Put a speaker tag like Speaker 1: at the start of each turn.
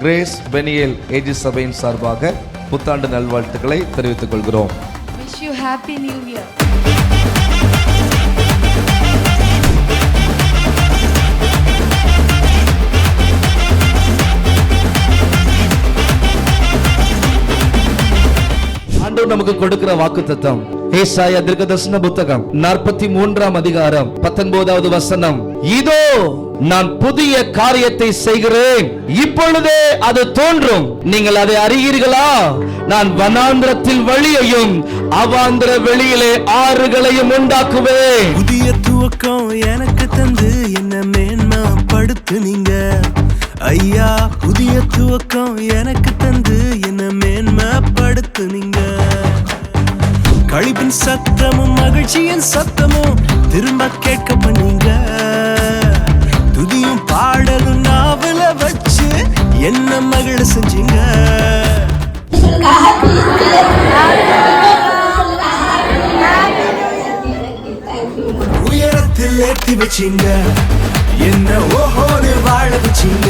Speaker 1: Grace Peniel AG சபையின் சார்பாக புத்தாண்டு நல்வாழ்த்துக்களை தெரிவித்துக் கொள்கிறோம்.
Speaker 2: Wish you happy new year.
Speaker 1: ஆண்டவர் நமக்கு கொடுக்கிற வாக்குத்தத்தம் ஏசாயா தீர்க்கதரிசன புத்தகம் 43ஆம் அதிகாரம் 19வது வசனம். இதோ நான் புதிய காரியத்தை செய்கிறேன், இப்பொழுதே அது தோன்றும், நீங்கள் அதை அறியீர்களா? நான் வனாந்திரத்தில் வழியையும் அவாந்திர வெளியிலே ஆறுகளையும் உண்டாக்குவேன்.
Speaker 3: புதிய துவக்கம் எனக்கு தந்து என்ன மேன்மைப்படுத்துனீங்க ஐயா. புதிய துவக்கம் எனக்கு தந்து என்ன மேன்மைப்படுத்துனீங்க. கழிப்பின் சத்தமும் மகிழ்ச்சியின் சத்தமும் திரும்ப கேட்க பண்ணீங்க. துதியும் பாடலும் நாவல வச்சு என்ன மகிழ செஞ்சீங்க. உயரத்தில் ஏற்றி வச்சீங்க, என்ன ஓஹோன்னு வாழ வச்சீங்க.